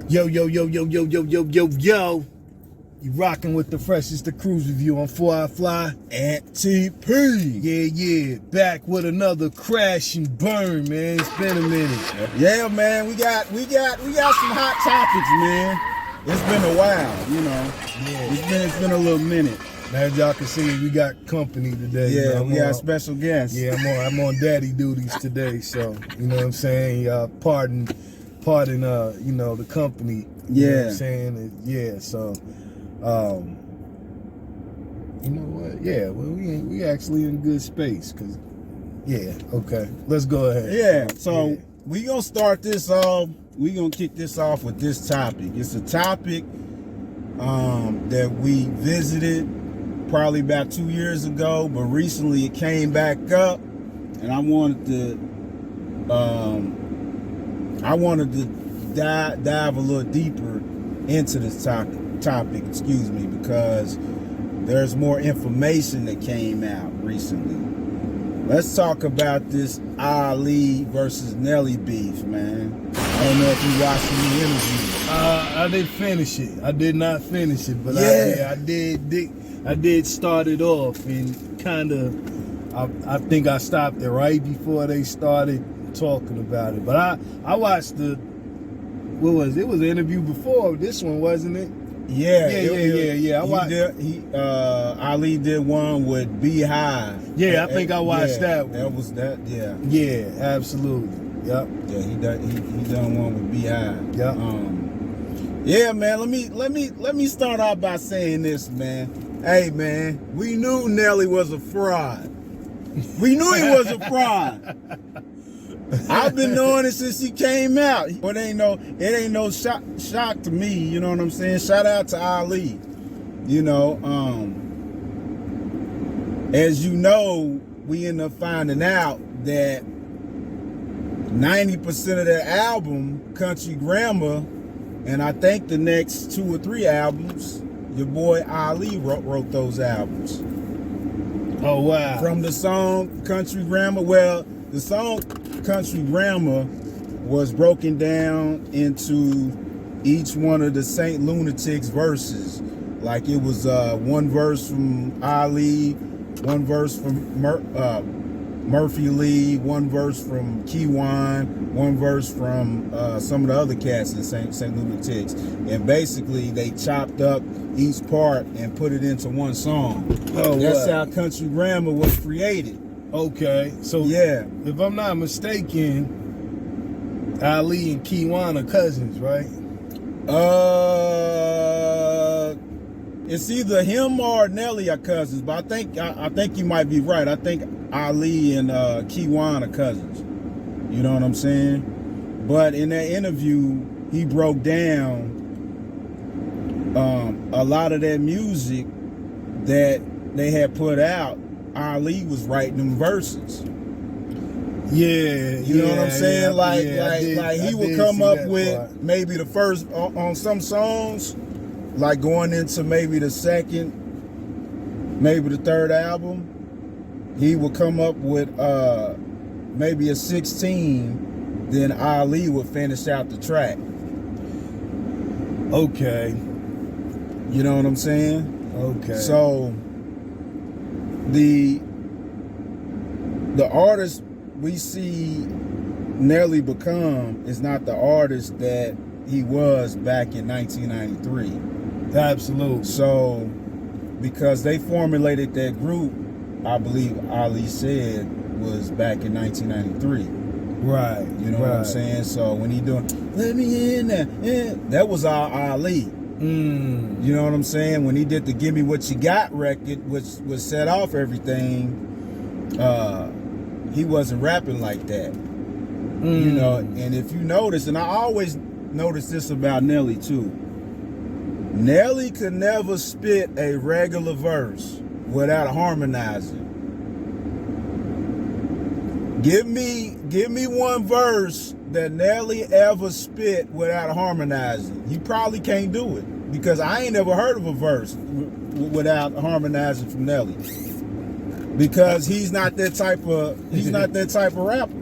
Yo, yo, yo, yo, yo, yo, yo, yo, yo. You rocking with the freshest, the Kruze review on 4 I Fly and TP. Yeah. Back with another crash and burn, man. It's been a minute. Yeah, man. We got some hot topics, man. It's been a while, you know. Yeah. It's been a little minute. As y'all can see, we got company today. Yeah, you know, we got special guests. Yeah, I'm on daddy duties today, so you know what I'm saying. Pardon, you know, the company. You know what I'm saying. Yeah, so. You know what? Yeah, well, we actually in good space, cause okay. Let's go ahead. Yeah, so we gonna start this off. We gonna kick this off with this topic. It's a topic that we visited probably about 2 years ago, but recently it came back up, and I wanted to dive a little deeper into this topic, excuse me, because there's more information that came out recently. Let's talk about this Ali versus Nelly beef, man. I don't know if you watched the interview. I didn't finish it. I did not finish it, but I did start it off, and kind of, I think I stopped it right before they started talking about it. But I watched it was an interview before this one, wasn't it? Yeah. Ali did one with Beehive. Yeah, I think I watched that one. That was that. Yeah. Yeah, absolutely. Yep. Yeah, he done one with Beehive. Yep. Yeah, man. Let me start out by saying this, man. Hey, man, we knew Nelly was a fraud. We knew he was a fraud. I've been knowing it since he came out. It ain't no shock to me, you know what I'm saying? Shout out to Ali. You know, as you know, we end up finding out that 90% of their album, Country Grammar, and I think the next 2 or 3 albums, your boy Ali wrote those albums. Oh, wow. From the song Country Grammar, well, the song Country Grammar was broken down into each one of the Saint Lunatics verses. Like it was one verse from Ali, one verse from Murphy Lee, one verse from Keywan, one verse from some of the other cats in Saint Lunatics. And basically they chopped up each part and put it into one song. Oh, that's how Country Grammar was created. Okay, so yeah, if I'm not mistaken, Ali and Keywan are cousins, right? It's either him or Nelly are cousins, but I think you might be right. I think Ali and Keywan are cousins. You know what I'm saying? But in that interview, he broke down a lot of that music that they had put out. Ali was writing them verses. Yeah, you know what I'm saying? Like he would come up with part. Maybe the first on some songs, like going into maybe the second, maybe the third album, he would come up with maybe a 16, then Ali would finish out the track. Okay. You know what I'm saying? Okay. So the artist we see Nelly become is not the artist that he was back in 1993. Absolutely. So because they formulated that group, I believe Ali said was back in 1993. Right. You know what I'm saying? So when he doing "Let Me In There," that was our Ali. You know what I'm saying? When he did the "Give Me What You Got" record, which was set off everything, he wasn't rapping like that. You know, and if you notice, and I always notice this about Nelly too, Nelly could never spit a regular verse without harmonizing. Give me one verse that Nelly ever spit without harmonizing. He probably can't do it, because I ain't never heard of a verse without harmonizing from Nelly. Because he's not that type of rapper.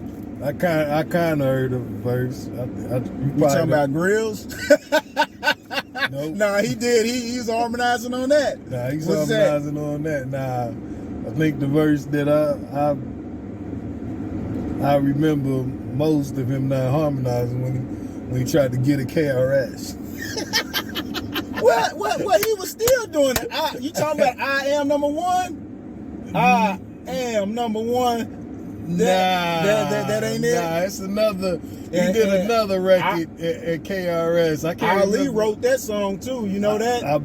I kind of heard of the verse. You talking about Grills? Nope. Nah, he did. He's harmonizing on that. Nah, he's What's harmonizing on that. Nah, I think the verse that I remember most of him not harmonizing when he tried to get a KRS. What he was still doing it. You talking about I am number one? I am number one. That ain't it. Nah, it's another. He did another record at KRS. I can't. Ali wrote that song too. You know that? I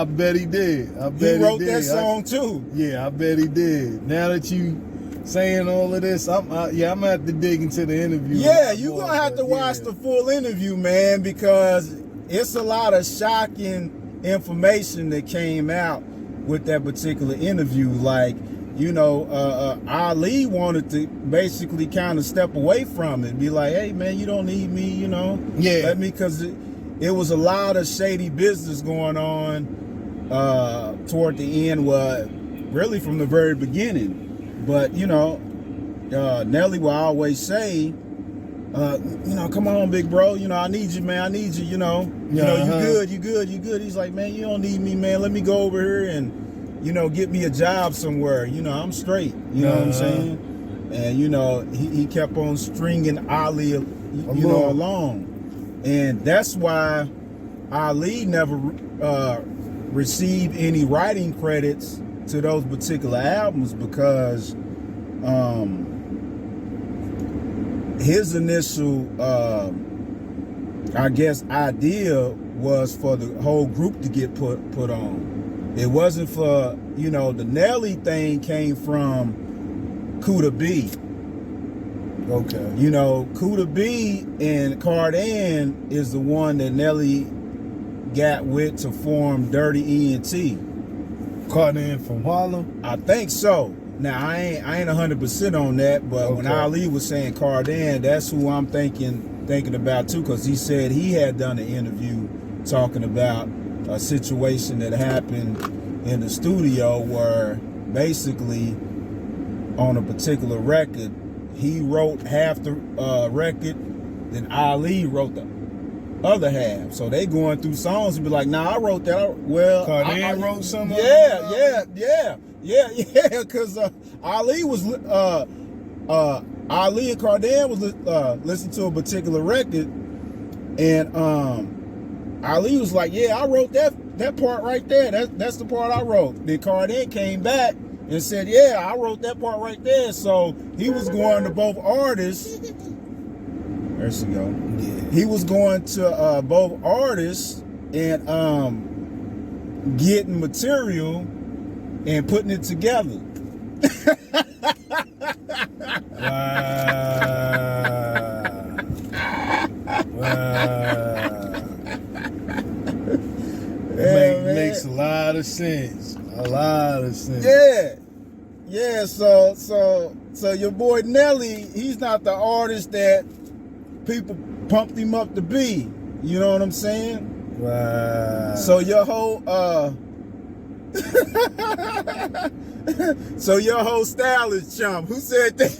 bet he did. I bet he wrote that song too. Yeah, I bet he did. Now that you saying all of this, I'm gonna have to dig into the interview. Yeah, you're gonna have to watch the full interview, man, because it's a lot of shocking information that came out with that particular interview. Like, you know, Ali wanted to basically kind of step away from it, be like, hey man, you don't need me, you know. Yeah. Let me, because it was a lot of shady business going on toward the end, really from the very beginning. But, you know, Nelly will always say, you know, come on, big bro, you know, I need you, man, I need you, you know. You know, you good. He's like, man, you don't need me, man. Let me go over here and, you know, get me a job somewhere. You know, I'm straight. You know what I'm saying? And, you know, he kept on stringing Ali, you know, along. And that's why Ali never received any writing credits to those particular albums, because his initial, I guess, idea was for the whole group to get put on. It wasn't for, you know, the Nelly thing came from Kruze B. Okay. You know, Kruze B and Garland is the one that Nelly got with to form Dirty E&T. Garland from Harlem? I think so. Now I ain't 100% on that, but when Ali was saying Garland, that's who I'm thinking about too, because he said he had done an interview talking about a situation that happened in the studio where basically on a particular record, he wrote half the record, then Ali wrote the other half. So they going through songs and be like, nah, I wrote that. Well, I wrote something. Yeah, because Ali was Ali and Garland was listening to a particular record, and Ali was like, yeah, I wrote that part right there. That's the part I wrote. Then Garland came back and said, yeah, I wrote that part right there. So he was going to both artists. There she go. Yeah. He was going to both artists and getting material and putting it together. It makes a lot of sense. A lot of sense. Yeah. So your boy Nelly, he's not the artist that people pumped him up to be. You know what I'm saying? Wow. So your whole so your whole style is chump. Who said that?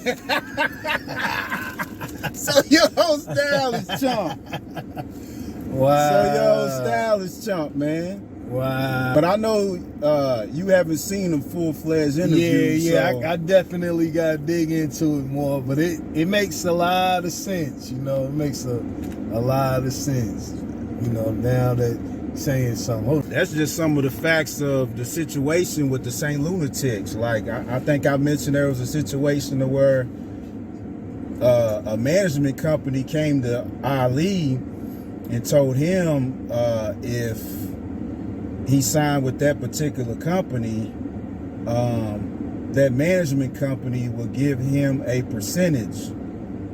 So your whole style is chump. Wow. So your whole style is chump, man. Wow. But I know you haven't seen a full-fledged interview. Yeah, so I definitely got to dig into it more, but it makes a lot of sense, you know. It makes a lot of sense, you know, now that saying something. That's just some of the facts of the situation with the St. Lunatics. Like, I think I mentioned there was a situation where a management company came to Ali and told him if he signed with that particular company, that management company will give him a percentage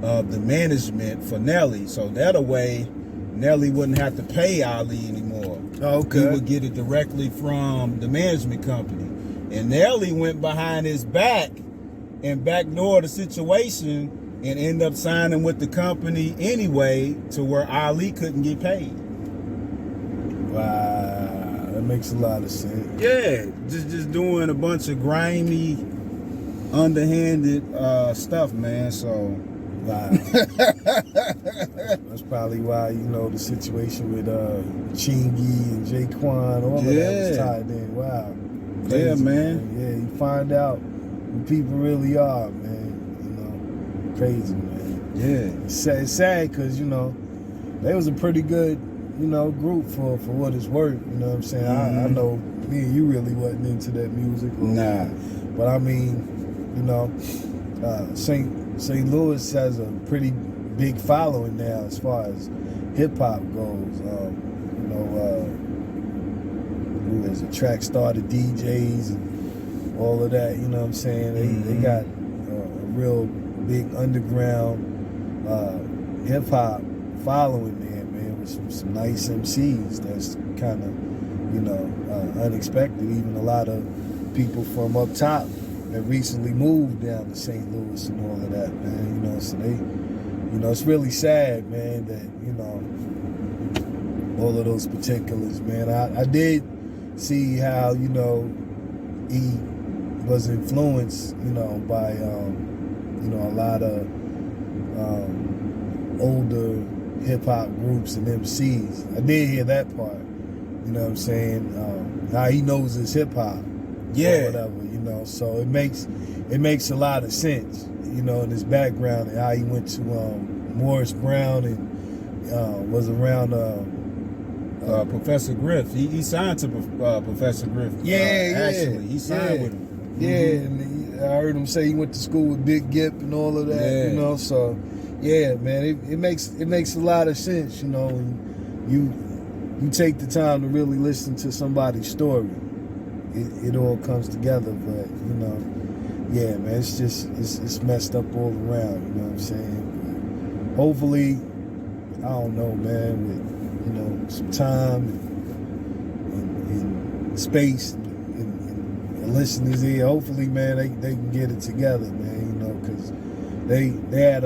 of the management for Nelly. So that way, Nelly wouldn't have to pay Ali anymore. Okay. He would get it directly from the management company. And Nelly went behind his back and backdoored the situation and ended up signing with the company anyway, to where Ali couldn't get paid. Wow, that makes a lot of sense. Yeah, just doing a bunch of grimy, underhanded stuff, man. So Wow. That's probably why, you know, the situation with Chingy and Jaquan, all of that was tied in. Wow. Crazy, yeah, man. Yeah, you find out who people really are, man. You know, crazy, man. Yeah. It's sad because, you know, they was a pretty good, you know, group for what it's worth. You know what I'm saying? Mm-hmm. I know me and you really wasn't into that music. Nah. But I mean, you know, St. Louis has a pretty big following now as far as hip hop goes. You know, there's a track started DJs and all of that. You know what I'm saying? They got a real big underground hip hop following there, man, with some nice MCs. That's kind of, you know, unexpected. Even a lot of people from up top that recently moved down to St. Louis and all of that, man. You know, so they, you know, it's really sad, man, that, you know, all of those particulars, man. I did see how, you know, he was influenced, you know, by, you know, a lot of older hip-hop groups and MCs. I did hear that part, you know what I'm saying? How he knows his hip-hop. Yeah. Or whatever, you know, so it makes a lot of sense, you know, in his background and how he went to Morris Brown and was around Professor Griff. He signed to Professor Griff. Actually, he signed with him. Yeah, and I heard him say he went to school with Big Gip and all of that, you know, so yeah, man, it makes a lot of sense, you know, when you take the time to really listen to somebody's story. It all comes together, but, you know, yeah, man, it's just, it's messed up all around, you know what I'm saying? But hopefully, I don't know, man, with, you know, some time and space and listeners here, hopefully, man, they can get it together, man, you know, because they had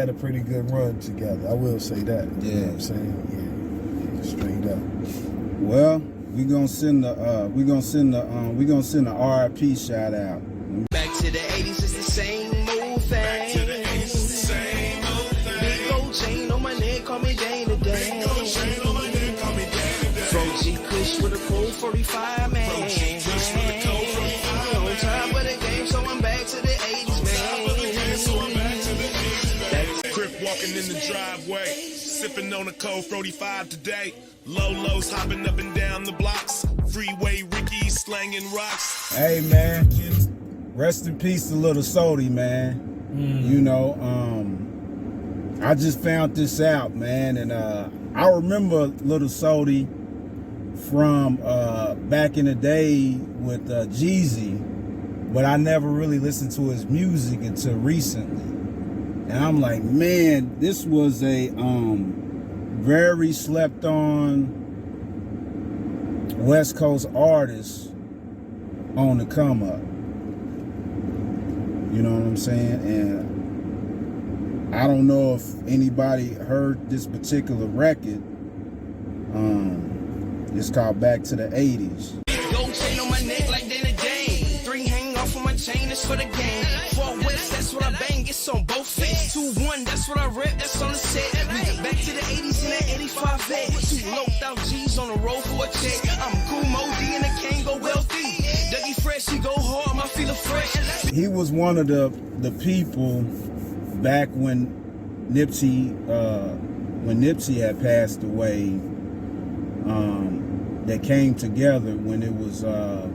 a pretty good run together. I will say that. Yeah. You know what I'm saying? Yeah, straight up. Well, we're gonna send the RIP shout out. Back to the 80s is the same old thing. Back to the 80s is the same old thing. Big gold chain on my neck, call me day to day. Big gold chain on my neck, call me day to day. From G Kush with a cold 45, man. From G Kush with a cold 45. On time with the game, so I'm back to the 80s, man. Crip walking in the driveway, sipping on a cold 45 today. Lolos hopping up and down the blocks. Freeway Ricky slanging rocks. Hey, man, rest in peace to Little Sody, man. You know, I just found this out, man, and I remember Little Sody from back in the day with Jeezy, but I never really listened to his music until recently. And I'm like, man, this was a very slept on West Coast artist on the come up. You know what I'm saying? And I don't know if anybody heard this particular record. It's called Back to the 80s. Gold chain on my neck like day to day. 3 hang off of my chain, that's for the game. 4 West, that's what I bang, it's on both feet. 2-1, that's what I rep, that's on the set. We get back to the 80s in that 85 vet. 2 loped out G's on the road for a check. I'm cool, Modi, and I can't go wealthy. Dougie Fresh, he go hard, my feeling fresh. He was one of the people back when Nipsey had passed away, that came together when it was the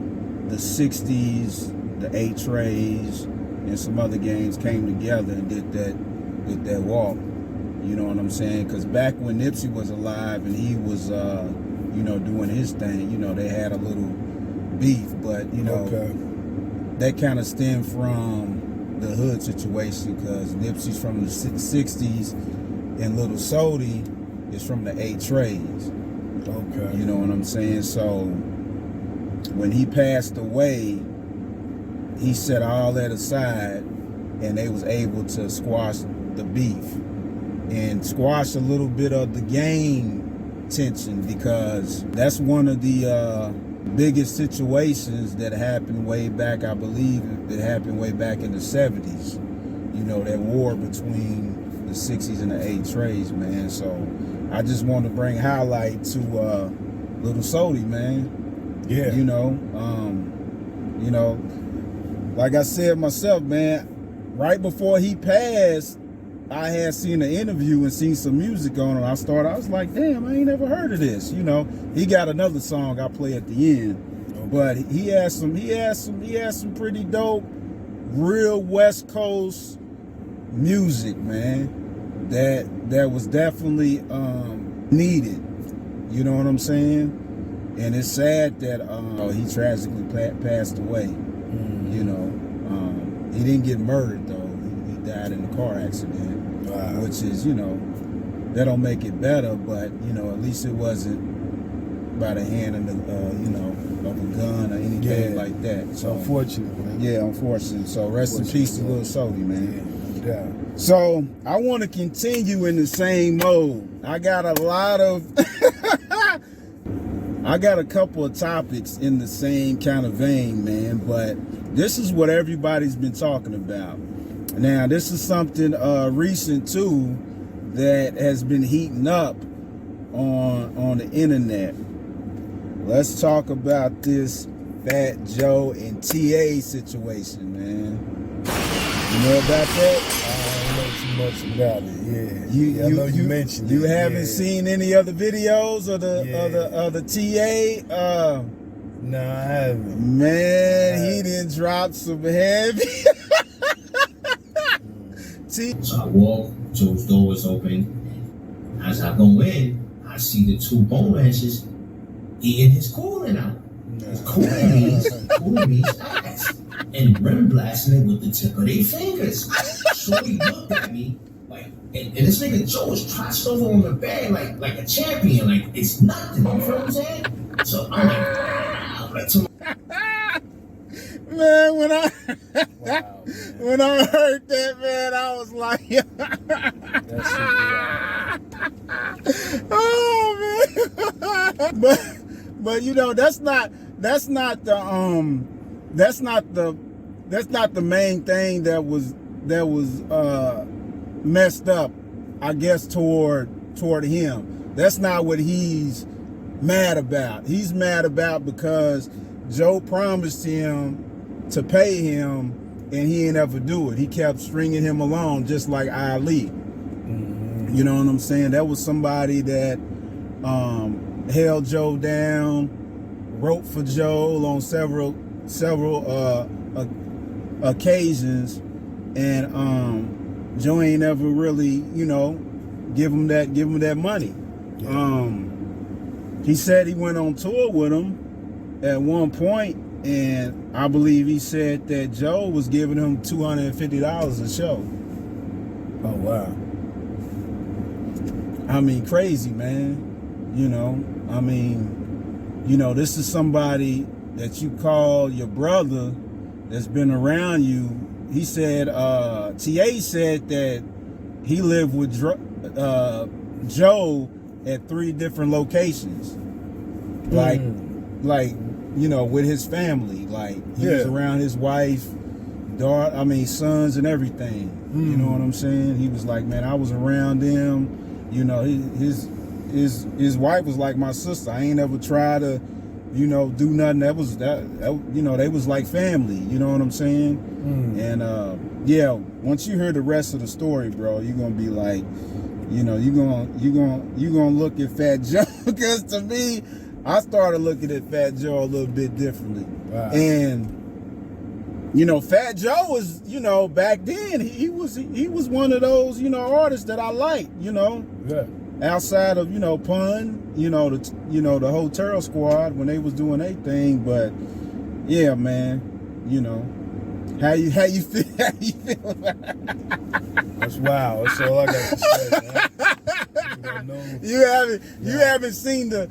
60s, the A&rs, and some other gangs came together and did that walk. You know what I'm saying? Because back when Nipsey was alive and he was, you know, doing his thing, you know, they had a little beef, but, you know, that kind of stemmed from the hood situation because Nipsey's from the 60s and Little Sody is from the A&rs. Okay. You know what I'm saying? So when he passed away, he set all that aside and they was able to squash the beef and squash a little bit of the gang tension because that's one of the biggest situations that happened way back. I believe it happened way back in the 70s. You know, that war between the 60s and the 80s trades, man. So I just want to bring highlight to Little Sody, man. Yeah. You know, like I said myself, man, right before he passed, I had seen an interview and seen some music on it. I was like, damn, I ain't never heard of this. You know, he got another song I play at the end, but he had some pretty dope, real West Coast music, man. That was definitely needed. You know what I'm saying? And it's sad that he tragically passed away. Mm-hmm. You know, he didn't get murdered though. He died in a car accident. Wow. Which is, you know, that don't make it better, but you know, at least it wasn't by the hand of of a gun or anything like that. So unfortunate, man. Yeah, unfortunate. So rest in peace to Lil Sody, man. Yeah. So I want to continue in the same mode. I got a couple of topics in the same kind of vein, man, but this is what everybody's been talking about. Now, this is something recent too that has been heating up on the internet. Let's talk about this Fat Joe and TA situation, man. You know about that? I don't know too much about it. Yeah. I know you mentioned it. You haven't seen any other videos of the TA? No, I haven't. Man, he didn't drop some heavy. So I walk, Joe's door is open. As I go in, I see the two bone ranchers eating his cooling out. His cooling means ass. And rim blasting it with the tip of their fingers. So he looked at me like, and this nigga Joe was trotched over on the bed like a champion, like it's nothing. You feel what I'm saying? So I'm like to man, when I heard that, man, I was like, oh man. But you know, that's not the main thing that was messed up, I guess, toward him. That's not what he's mad about. He's mad about because Joe promised him to pay him and he ain't ever do it. He kept stringing him along just like Ali. Mm-hmm. You know what I'm saying? That was somebody that held Joe down, wrote for Joe on several occasions, and Joe ain't ever really, you know, give him that money. Yeah. He said he went on tour with him at one point, and I believe he said that Joe was giving him $250 a show. Oh wow. I mean, crazy, man. You know, I mean, you know, this is somebody that you call your brother that's been around you. He said, TA said that he lived with Joe at 3 different locations. Like, you know, with his family. Like, he was around his wife, daughter, sons and everything. You know what I'm saying? He was like, man, I was around them. You know, his wife was like my sister. I ain't ever tried to, you know, do nothing. That you know, they was like family. You know what I'm saying? And yeah, once you hear the rest of the story, bro, you're gonna be like, you know, you're gonna look at Fat Joe, because to me, I started looking at Fat Joe a little bit differently. Wow. And you know, Fat Joe was, you know, back then he was one of those, you know, artists that I liked, you know. Yeah. Outside of, you know, Pun, the whole Terror Squad when they was doing their thing, but yeah, man, you know, how you feel? How you feel about it? That's wild. That's all I got to say, man. You haven't seen the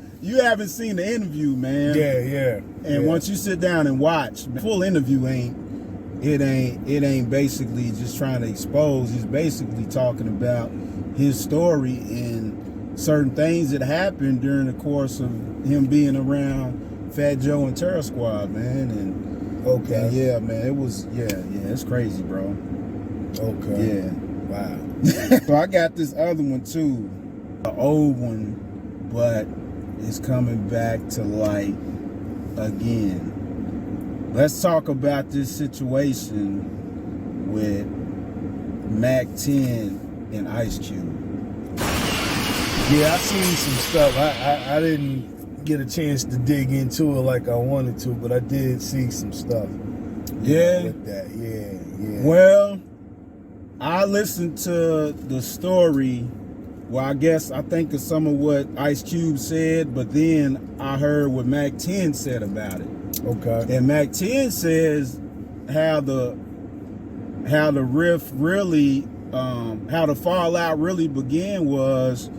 interview, man. Yeah. And once you sit down and watch, the full interview ain't basically just trying to expose. He's basically talking about his story and certain things that happened during the course of him being around Fat Joe and Terror Squad, man. And okay. yeah, man, it was it's crazy, bro. Okay. Yeah. Wow. So I got this other one too, an old one, but it's coming back to light again. Let's talk about this situation with Mack 10 and Ice Cube. Yeah, I seen some stuff. I didn't get a chance to dig into it like I wanted to, but I did see some stuff. Yeah. With that, yeah. Well, I listened to the story. Well, I think of some of what Ice Cube said, but then I heard what Mack 10 said about it. Okay. And Mack 10 says how the riff really, how the fallout really began was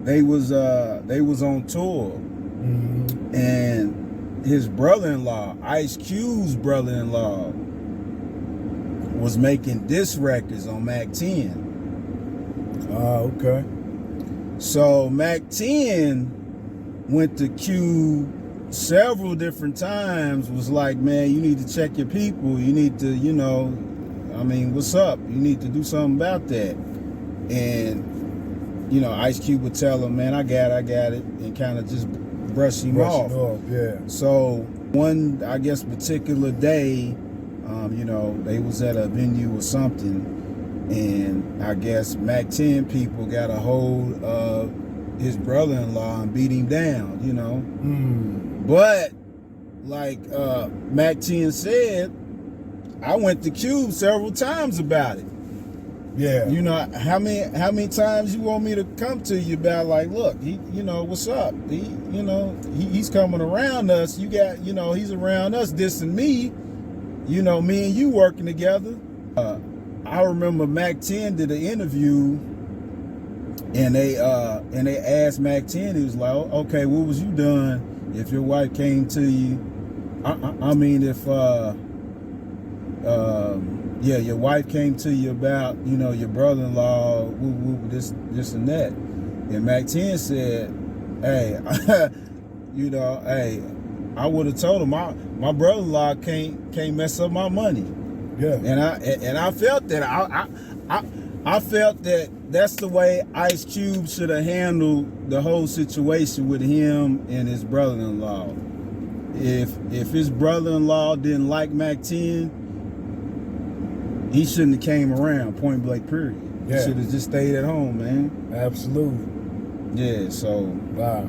they was on tour, Mm-hmm. and his brother-in-law, Ice Cube's brother-in-law, was making diss records on Mack 10. Okay. So Mack 10 went to Cube several different times, was like, man, you need to check your people. You need to, what's up? You need to do something about that. And, Ice Cube would tell him, man, I got it, and kind of just brush him off. Yeah. So one, I guess, particular day, they was at a venue or something, and I guess Mack 10 people got a hold of his brother-in-law and beat him down, But like Mack 10 said, I went to Cube several times about it. Yeah. How many times you want me to come to you about, like, look, he, what's up? He's coming around us. You got, he's around us dissing me. Me and you working together. I remember Mack 10 did an interview, and they asked Mack 10. He was like, okay, what was you doing if your wife came to you? Your wife came to you about, your brother-in-law, this and that. And Mack 10 said, hey, I would have told him my brother-in-law can't mess up my money. Yeah. And I felt that I felt that that's the way Ice Cube should have handled the whole situation with him and his brother-in-law. If his brother-in-law didn't like Mack 10, he shouldn't have came around, point blank, period. Yeah. He should have just stayed at home, man. Absolutely. Yeah, so Wow.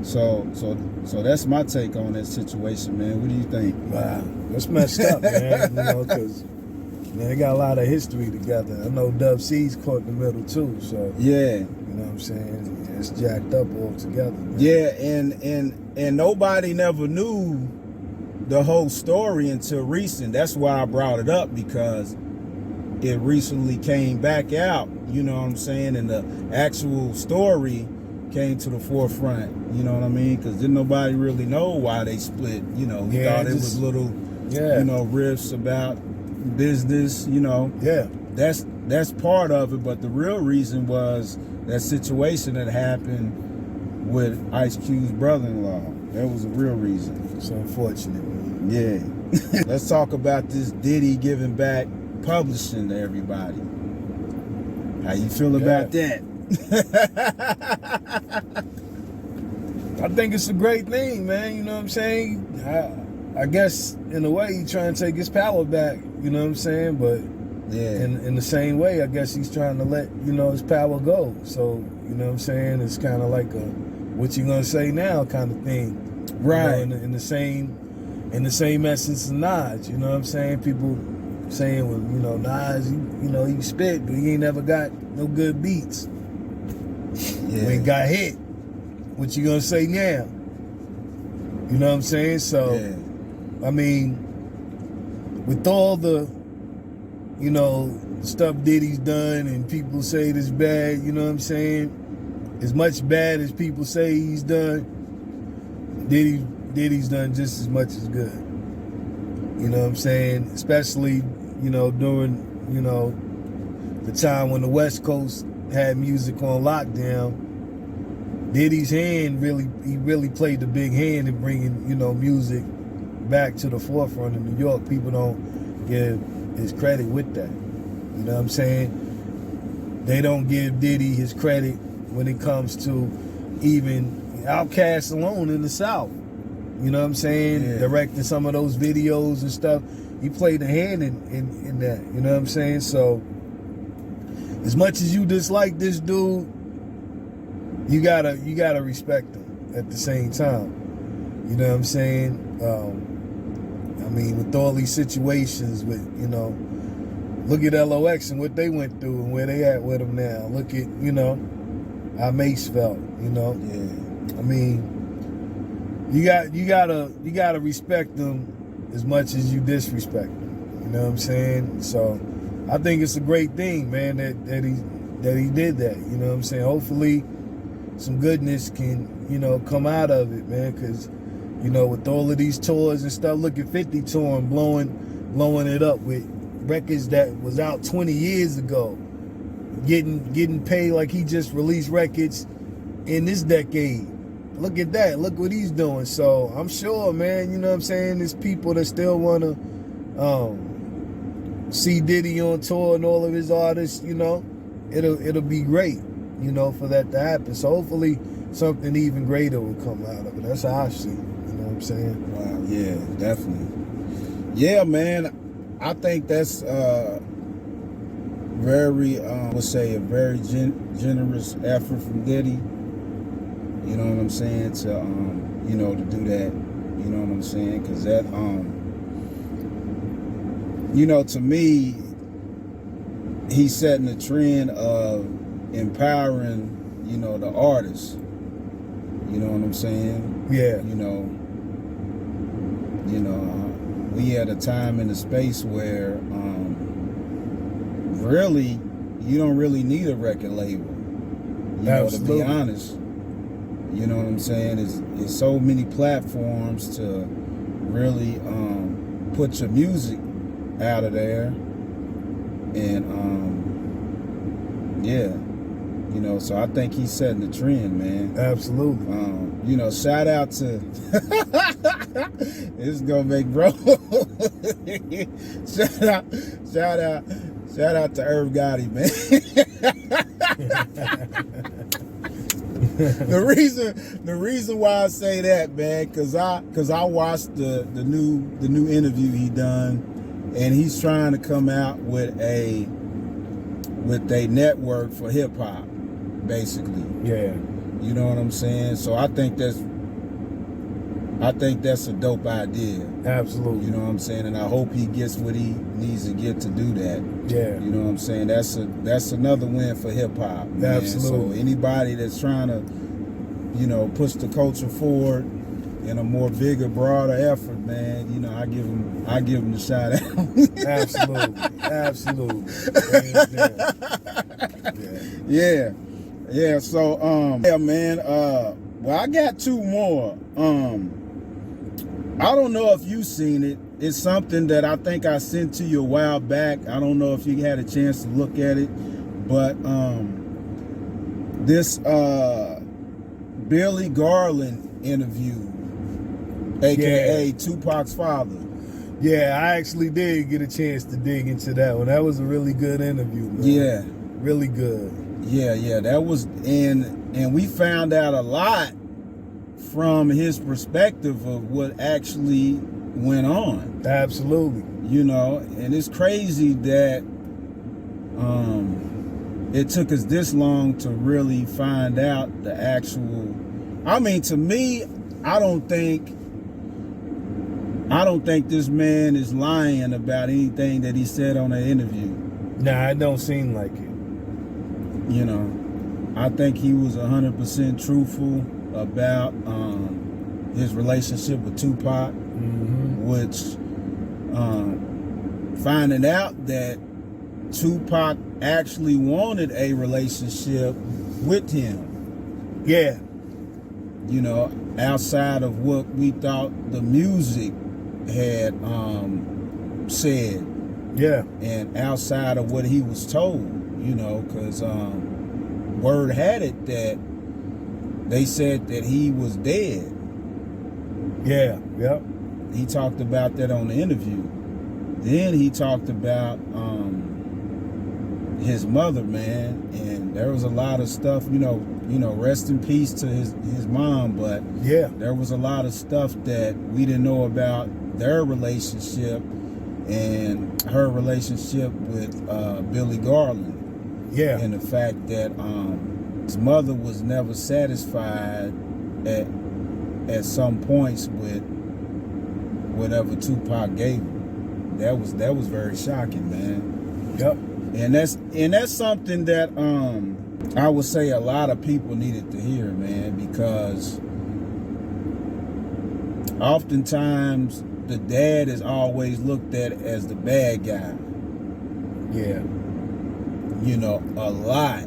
So that's my take on that situation, man. What do you think? Wow. That's messed up, man. Because they got a lot of history together. I know Dub C's caught in the middle too, so Yeah. you know what I'm saying? It's jacked up all together, man. Yeah, and nobody never knew the whole story until recent. That's why I brought it up, because it recently came back out, you know what I'm saying? And the actual story came to the forefront, you know what I mean? Because didn't nobody really know why they split, We thought it was little, riffs about business, Yeah. That's part of it, but the real reason was that situation that happened with Ice Cube's brother-in-law. That was the real reason. It's unfortunate, man. Yeah. Let's talk about this Diddy giving back publishing to everybody. How you feel about that? I think it's a great thing, man. You know what I'm saying? I guess in a way he's trying to take his power back. You know what I'm saying? But yeah, in the same way, I guess he's trying to let his power go. So you know what I'm saying? It's kind of like a what you gonna say now kind of thing, right? In the same essence of Nas. You know what I'm saying? People saying, well, Nas, he spit, but he ain't never got no good beats. Yeah. When he got hit, what you gonna say now? You know what I'm saying? So, yeah. I mean, with all the, stuff Diddy's done and people say it's bad, you know what I'm saying? As much bad as people say he's done, Diddy's done just as much as good. You know what I'm saying? Especially, during, the time when the West Coast had music on lockdown. Diddy's hand really played the big hand in bringing, music back to the forefront in New York. People don't give his credit with that. You know what I'm saying? they don't give Diddy his credit when it comes to even Outkast alone in the South. You know what I'm saying? Yeah. Directing some of those videos and stuff. He played a hand in that. You know what I'm saying? So, as much as you dislike this dude, you gotta respect him at the same time. You know what I'm saying? I mean, with all these situations, with look at LOX and what they went through and where they at with him now. Look at how Mace felt. Yeah. I mean, you gotta respect them as much as you disrespect them. You know what I'm saying? So I think it's a great thing, man, that he did that. You know what I'm saying? Hopefully some goodness can, come out of it, man, because, with all of these tours and stuff, look at 50 touring, blowing it up with records that was out 20 years ago, getting paid like he just released records in this decade. Look at that. Look what he's doing. So I'm sure, man, you know what I'm saying, there's people that still want to see Diddy on tour and all of his artists, it'll be great, for that to happen. So hopefully something even greater will come out of it. That's how I see it. You know what I'm saying? Wow. Yeah, definitely. Yeah, man. I think that's very, let's say, a very generous effort from Diddy. You know what I'm saying? To to do that. You know what I'm saying? Because that, to me, he's setting a trend of empowering, the artists. You know what I'm saying? Yeah. We at a time in a space where really you don't really need a record label. To be honest. You know what I'm saying? It's so many platforms to really put your music out of there. And so I think he's setting the trend, man. Absolutely. Shout out to this is gonna make bro. shout out to Irv Gotti, man. The reason why I say that, man, cause I watched the new interview he done, and he's trying to come out with a network for hip hop, basically. Yeah. You know what I'm saying? So I think that's a dope idea. Absolutely. You know what I'm saying? And I hope he gets what he needs to get to do that. Yeah. You know what I'm saying? That's another win for hip hop. Absolutely. So anybody that's trying to, push the culture forward in a more bigger, broader effort, man, I give him the shout out. Absolutely. Yeah. So man, well, I got two more. I don't know if you've seen it. It's something that I think I sent to you a while back. I don't know if you had a chance to look at it, but this Billy Garland interview, aka Tupac's father. Yeah, I actually did get a chance to dig into that one. That was a really good interview, man. Yeah. Really good. Yeah, that was, and we found out a lot from his perspective of what actually went on. Absolutely. And it's crazy that it took us this long to really find out the actual, to me, I don't think this man is lying about anything that he said on that interview. Nah, it don't seem like it. I think he was 100% truthful about his relationship with Tupac, which finding out that Tupac actually wanted a relationship with him. Yeah. Outside of what we thought the music had said. Yeah. And outside of what he was told, because word had it that they said that he was dead. Yeah. Yep. He talked about that on the interview. Then he talked about his mother, man, and there was a lot of stuff, rest in peace to his mom, but Yeah. there was a lot of stuff that we didn't know about their relationship and her relationship with Billy Garland. Yeah. And the fact that his mother was never satisfied at some points with whatever Tupac gave her. That was very shocking, man. Yep. And that's something that I would say a lot of people needed to hear, man, because oftentimes the dad is always looked at as the bad guy. Yeah. A lot.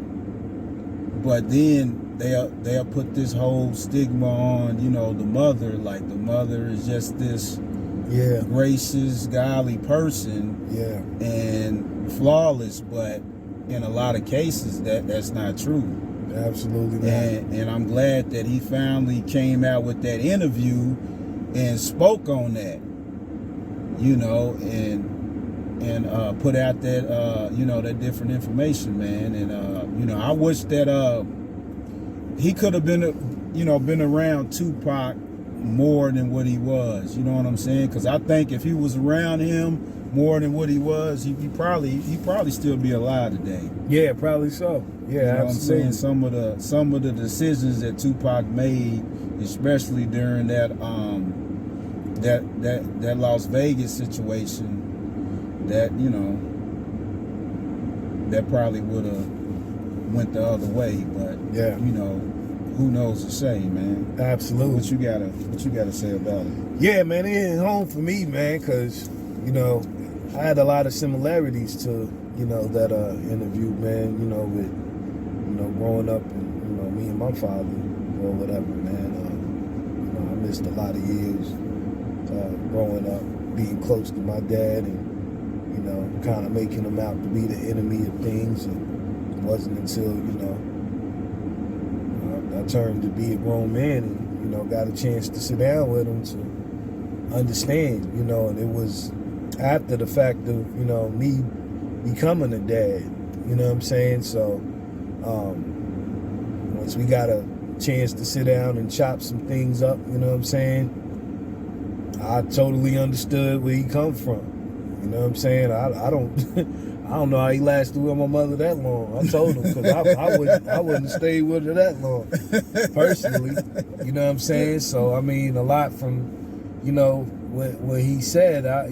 But then they'll put this whole stigma on, the mother, like the mother is just this gracious, godly person, and flawless, but in a lot of cases that's not true. Absolutely not. And I'm glad that he finally came out with that interview and spoke on that, and put out that that different information, man. And I wish that he could have been around Tupac more than what he was. You know what I'm saying? Because I think if he was around him more than what he was, he'd probably still be alive today. Yeah, probably so. Yeah, you know absolutely. what I'm saying? Some of the decisions that Tupac made, especially during that Las Vegas situation, that that probably would have went the other way. But who knows to say, man. Absolutely. What you gotta say about it? Yeah, man, it hit home for me, man, because I had a lot of similarities to that interview, man. With growing up and me and my father or whatever, man. I missed a lot of years growing up, being close to my dad, and kind of making him out to be the enemy of things. And it wasn't until I turned to be a grown man and got a chance to sit down with him to understand, and it was after the fact of me becoming a dad, you know what I'm saying? So once we got a chance to sit down and chop some things up, you know what I'm saying, I totally understood where he come from. You know what I'm saying? I don't I don't know how he lasted with my mother that long. I told him, because I wouldn't stay with her that long, personally. You know what I'm saying? So I mean, a lot from what he said, I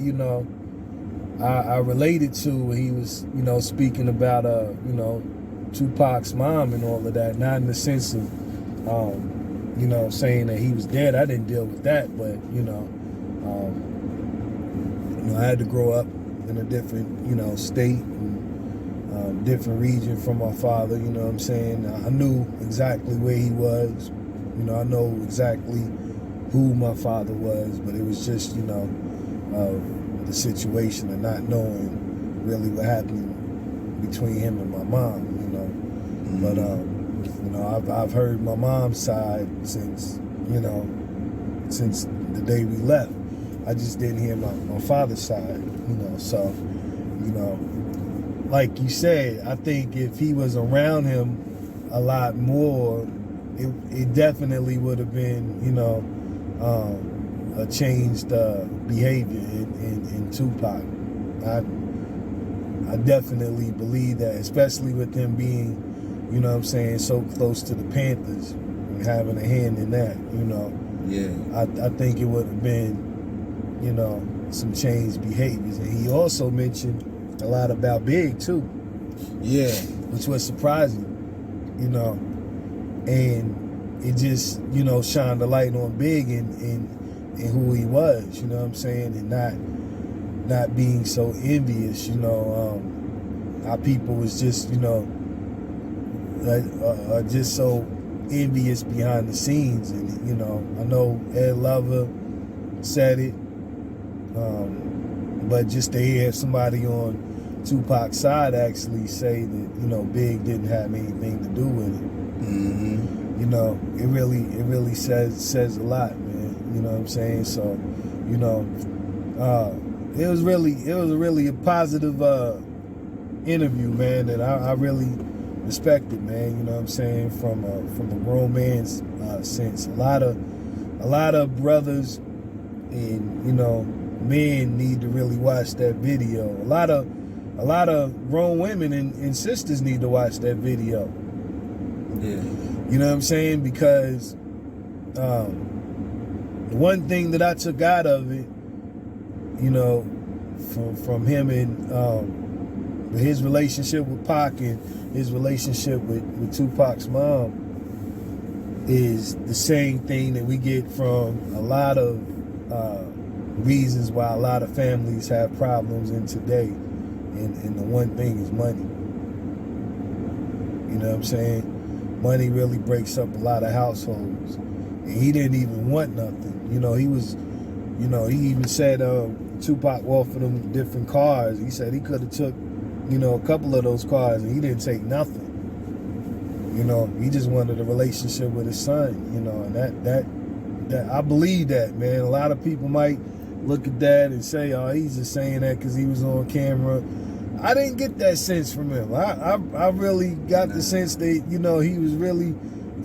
related to when he was speaking about Tupac's mom and all of that. Not in the sense of saying that he was dead. I didn't deal with that, but I had to grow up in a different state and different region from my father. You know what I'm saying? I knew exactly where he was. I know exactly who my father was, but it was just the situation of not knowing really what happened between him and my mom. But I've heard my mom's side since the day we left. I just didn't hear my father's side, so, like you said, I think if he was around him a lot more, it definitely would have been, a changed behavior in Tupac. I definitely believe that, especially with him being, so close to the Panthers and having a hand in that, Yeah. I think it would have been, some changed behaviors. And he also mentioned a lot about Big too. Yeah. Which was surprising, and it just, shined the light on Big and who he was, you know what I'm saying, and not being so envious, how people was just, just so envious behind the scenes. And I know Ed Lover said it, but just to hear somebody on Tupac's side actually say that Big didn't have anything to do with it. Mm-hmm. It really says a lot, man. You know what I'm saying? So, it was really a positive interview, man, that I really respected, man. You know what I'm saying? From the grown man's sense. A lot of brothers and, you know, men need to really watch that video. A lot of grown women and sisters need to watch that video. Yeah. You know what I'm saying? Because the one thing that I took out of it, you know, from him and his relationship with Pac and his relationship with Tupac's mom is the same thing that we get from a lot of reasons why a lot of families have problems in today. And the one thing is money. You know what I'm saying? Money really breaks up a lot of households. And he didn't even want nothing. You know, he was, you know, he even said Tupac offered him different cars. He said he could have took, you know, a couple of those cars and he didn't take nothing. You know, he just wanted a relationship with his son, you know, and that I believe that, man. A lot of people might look at that and say, oh, he's just saying that because he was on camera. I didn't get that sense from him. I really got the sense that, you know, he was really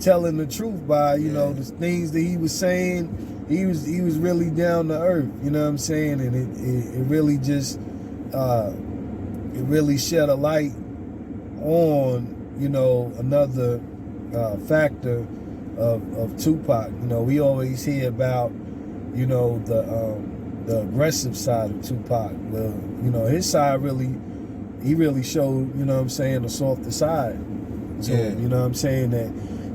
telling the truth by, you know, the things that he was saying. He was really down to earth, you know what I'm saying? And it really just, it really shed a light on, you know, another factor of Tupac. You know, we always hear about, you know, the aggressive side of Tupac. Well, you know, his side he really showed, you know what I'm saying, the softer side. So, you know what I'm saying, that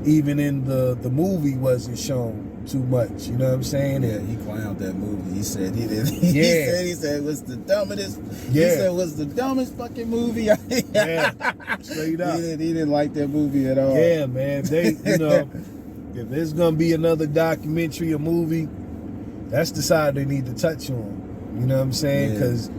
even in the movie wasn't shown too much, you know what I'm saying? Yeah, he clowned that movie. He said he didn't. He said it was the dumbest. He said it was the dumbest fucking movie. Yeah, straight up. He didn't like that movie at all. Yeah, man. They, you know, if there's gonna be another documentary or movie, that's the side they need to touch on. You know what I'm saying? Because,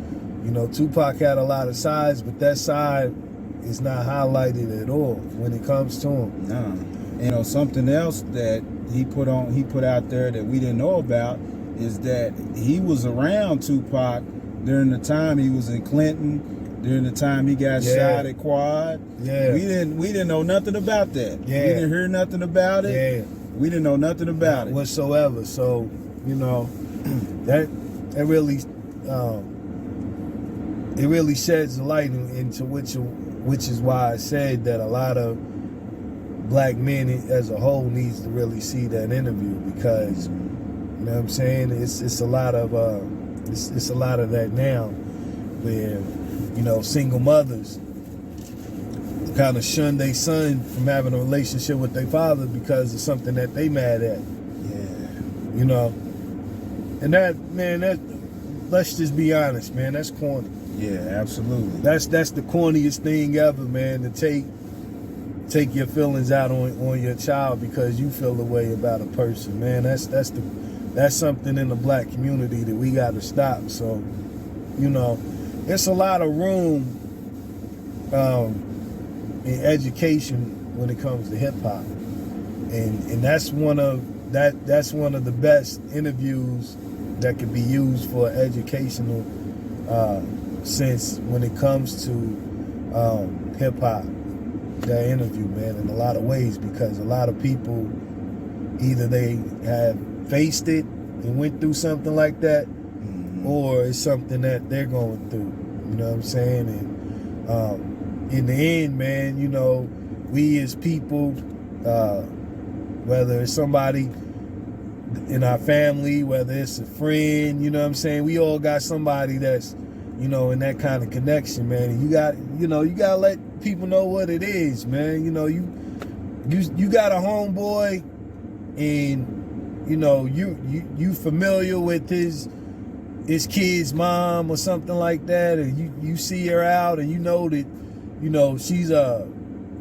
you know, Tupac had a lot of sides, but that side is not highlighted at all when it comes to him. Nah. You know, something else that he put out there that we didn't know about is that he was around Tupac during the time he was in Clinton, during the time he got shot at Quad. Yeah. We didn't know nothing about that. Yeah. We didn't hear nothing about it. Yeah. We didn't know nothing about it whatsoever. So, you know, that really it really sheds light into which is why I said that a lot of black men as a whole needs to really see that interview, because, you know what I'm saying, it's a lot of it's a lot of that now, where, you know, single mothers kind of shun their son from having a relationship with their father because of something that they mad at. Yeah. You know, and that, man, let's just be honest, man, that's corny. Yeah, absolutely. That's the corniest thing ever, man, to take your feelings out on your child because you feel a way about a person, man. That's something in the black community that we got to stop. So, you know, it's a lot of room in education when it comes to hip hop, and that's one of the best interviews that could be used for educational sense when it comes to hip hop. That interview, man, in a lot of ways, because a lot of people either they have faced it and went through something like that, or it's something that they're going through. You know what I'm saying? And in the end, man, you know, we as people, whether it's somebody in our family, whether it's a friend, you know what I'm saying, we all got somebody that's, you know, in that kind of connection, man. And you gotta let people know what it is, man. You know, you got a homeboy, and, you know, you familiar with his kid's mom or something like that, and you see her out, and you know that, you know, she's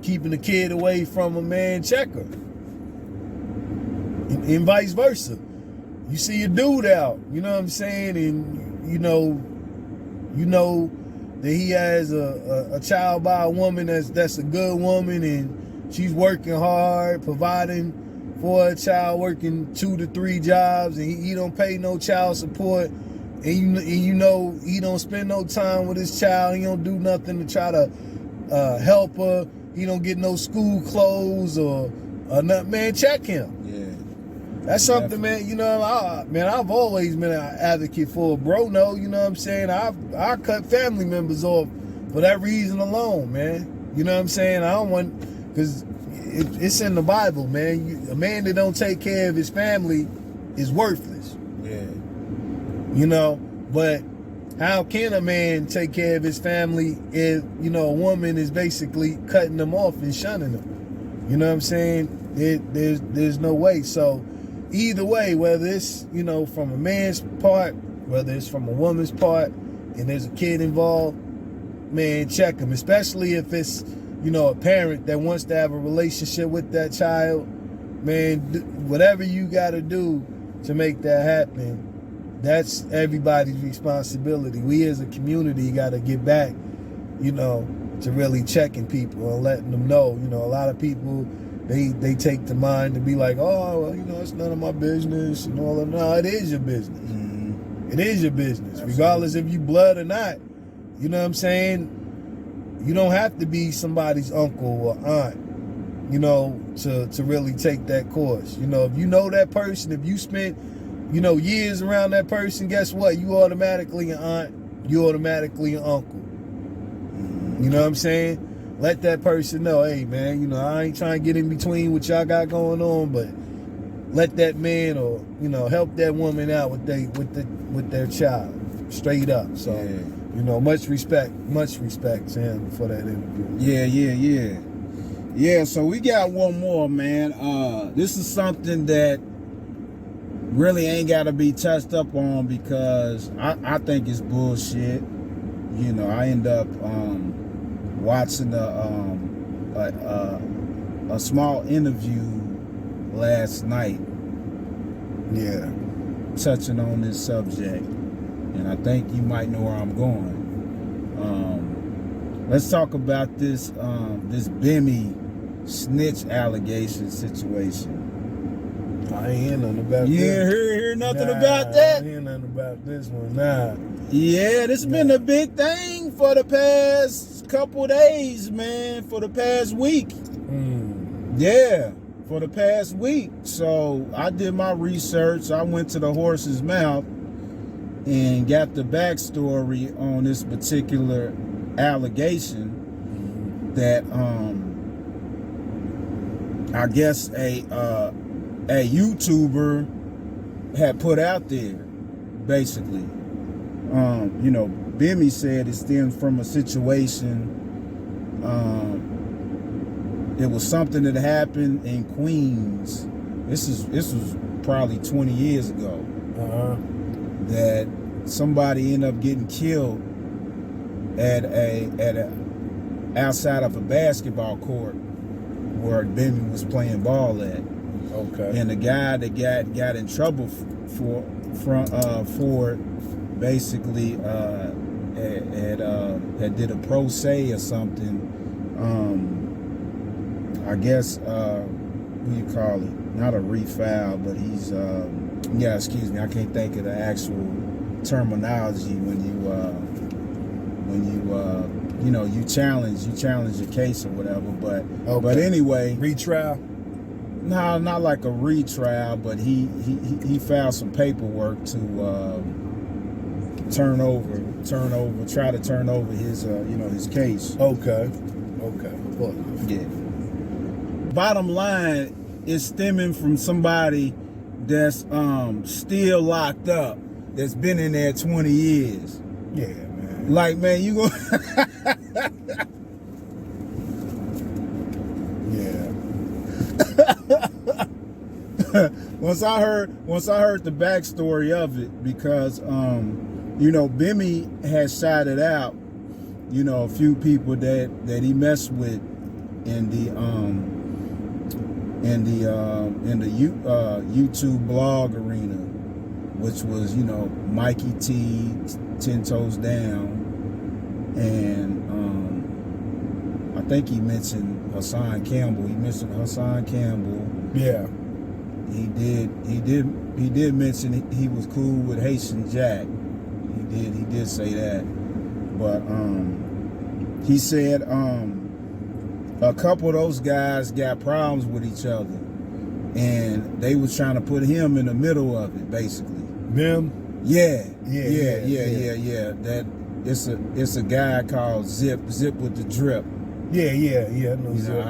keeping the kid away from a man, check her. And vice versa. You see a dude out, you know what I'm saying, and you know that he has a child by a woman that's a good woman, and she's working hard, providing for a child, working 2 to 3 jobs, and he don't pay no child support, you know he don't spend no time with his child. He don't do nothing to try to help her. He don't get no school clothes or nothing. Man, check him. Yeah. That's something, man. You know, I've always been an advocate for bro. No, you know what I'm saying. I cut family members off for that reason alone, man. You know what I'm saying. I don't want, because it's in the Bible, man. A man that don't take care of his family is worthless. Yeah. You know, but how can a man take care of his family if, you know, a woman is basically cutting them off and shunning them? You know what I'm saying? There's no way. So either way, whether it's, you know, from a man's part, whether it's from a woman's part, and there's a kid involved, man, check them. Especially if it's, you know, a parent that wants to have a relationship with that child, man, whatever you got to do to make that happen, that's everybody's responsibility. We as a community got to get back, you know, to really checking people and letting them know. You know, a lot of people, they take the mind to be like, oh, well, you know, it's none of my business and all that. No, it is your business. Mm-hmm. It is your business. Absolutely. Regardless if you blood or not. You know what I'm saying? You don't have to be somebody's uncle or aunt, you know, to really take that course. You know, if you know that person, if you spent, you know, years around that person, guess what? You automatically an aunt. You automatically an uncle. You know what I'm saying? Let that person know, hey, man, you know, I ain't trying to get in between what y'all got going on, but let that man or, you know, help that woman out with their child, straight up. So, you know, much respect to him for that interview. Yeah, so we got one more, man. This is something that really ain't got to be touched up on because I think it's bullshit. You know, I end up watching a small interview last night. Yeah, touching on this subject, and I think you might know where I'm going. Let's talk about this Bimmy snitch allegation situation. I ain't hear nothing about you that. You hear nothing about that? I ain't hear nothing about this one. Nah. Yeah, this has been a big thing for the past couple days, man. For the past week. Yeah, for the past week. So I did my research. I went to the horse's mouth and got the backstory on this particular allegation that I guess a YouTuber had put out there, basically. You know, Bimmy said it stemmed from a situation. It was something that happened in Queens. This was probably 20 years ago. That somebody ended up getting killed at a outside of a basketball court where Bimmy was playing ball at. Okay. And the guy that got in trouble for it basically had did a pro se or something. I guess what do you call it? Not a refoul, but he's yeah. Excuse me, I can't think of the actual terminology when you challenge your case or whatever. But anyway, retrial. No, not like a retrial, but he filed some paperwork to try to turn over his his case. Okay. Yeah. Bottom line is stemming from somebody that's still locked up, that's been in there 20 years. Yeah, man. Like, man, you go. Once I heard the backstory of it, because Bimmy has shouted out, a few people that he messed with in the YouTube blog arena, which was Mikey T, 10 Toes Down, and I think he mentioned Hassan Campbell. Yeah. He did mention he was cool with Haitian Jack. He did say that. But he said a couple of those guys got problems with each other, and they was trying to put him in the middle of it, basically. Them? Yeah. That it's a guy called Zip with the Drip. Yeah. I know You Zip. know,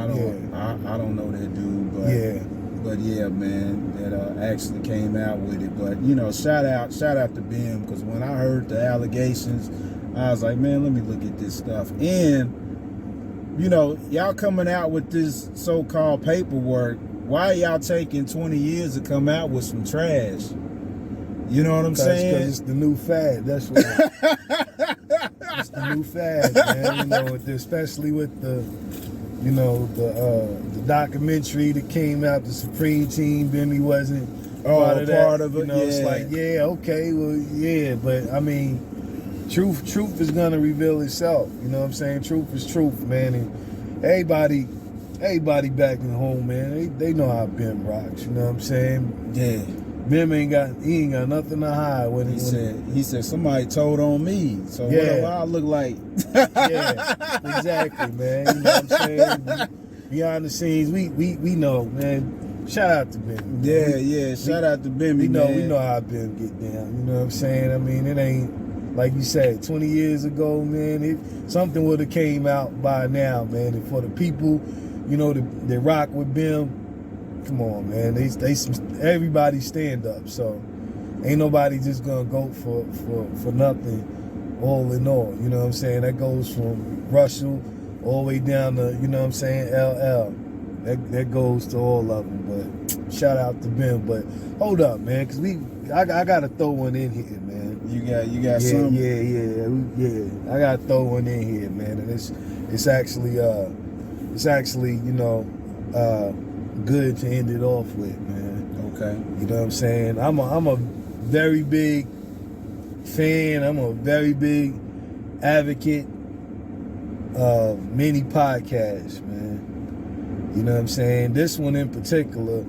I don't know that dude, but Yeah. But yeah, man, that actually came out with it. But you know, shout out to Bim, because when I heard the allegations, I was like, man, let me look at this stuff. And you know, y'all coming out with this so-called paperwork. Why y'all taking 20 years to come out with some trash? You know what I'm saying? Because it's the new fad. That's what. It's the new fad, man. You know, especially with the documentary that came out, the Supreme Team. Bimmy wasn't part of it. You know, it's like, okay, well, yeah, but I mean, truth is gonna reveal itself. You know what I'm saying? Truth is truth, man. And everybody back in home, man, they know how Bim rocks. You know what I'm saying? Yeah. Bim ain't got nothing to hide. He said somebody told on me. So what do I look like? Yeah, exactly, man. You know what I'm saying? Behind the scenes, we know, man. Shout out to Bim. Yeah. Shout out to Bimmy. We know how Bim get down. You know what I'm saying? I mean, it ain't like you said, 20 years ago, man. Something would have came out by now, man. And for the people, you know, that rock with Bim, come on, man. Everybody stand up. So ain't nobody just gonna go for nothing, all in all. You know what I'm saying? That goes from Russell all the way down to, you know what I'm saying, LL. That goes to all of them. But shout out to Bim. But hold up, man, because I gotta throw one in here, man. You got some. Yeah. I gotta throw one in here, man. And it's actually you know good to end it off with, man. Okay. You know what I'm saying? I'm a very big fan. I'm a very big advocate of many podcasts, man. You know what I'm saying? This one in particular,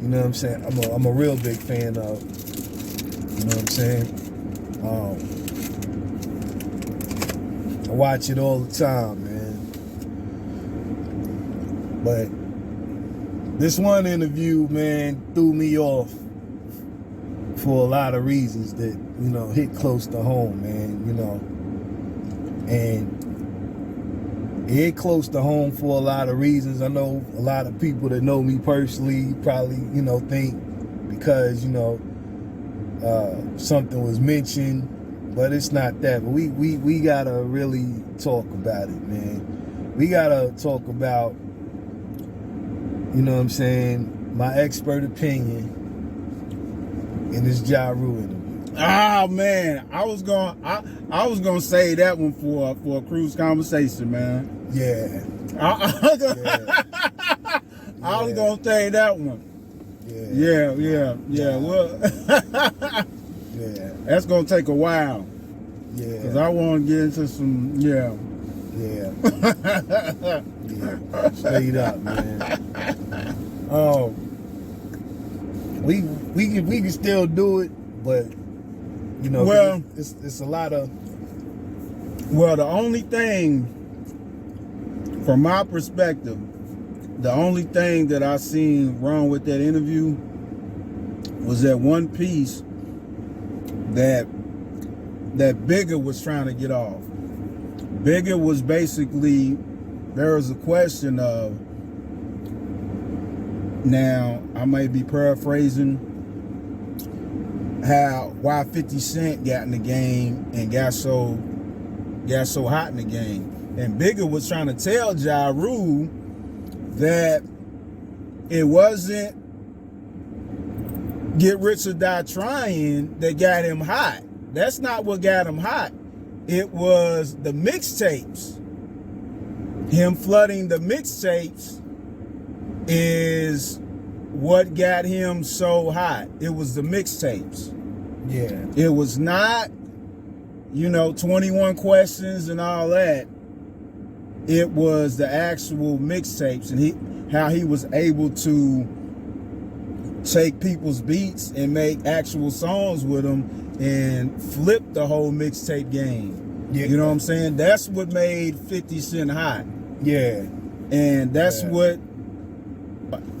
you know what I'm saying? I'm a real big fan of. You know what I'm saying? I watch it all the time, man. But this one interview, man, threw me off for a lot of reasons that, you know, hit close to home, man, you know. And it hit close to home for a lot of reasons. I know a lot of people that know me personally probably, you know, think because, you know, something was mentioned, but it's not that. But we gotta really talk about it, man. We gotta talk about, you know what I'm saying, my expert opinion in this Ja Rule interview. Ah, man, I was gonna say that one for a Kruze conversation, man. Yeah. I was gonna say that one. Yeah. Well, yeah. That's gonna take a while. Yeah. Cause I want to get into some. Yeah. Straight up, man. Oh, we can still do it, but you know, well, it's a lot of. Well, the only thing, from my perspective, the only thing that I seen wrong with that interview was that one piece that Bigger was trying to get off. Bigger was basically, there was a question of, now I may be paraphrasing, why 50 Cent got in the game and got so hot in the game. And Bigger was trying to tell Ja Rule that it wasn't Get Rich or Die Trying that got him hot. That's not what got him hot. It was the mixtapes. Him flooding the mixtapes is what got him so hot. It was the mixtapes. Yeah. It was not, 21 Questions and all that. It was the actual mixtapes and how he was able to take people's beats and make actual songs with them and flip the whole mixtape game. Yeah. You know what I'm saying? That's what made 50 Cent hot. Yeah. And that's what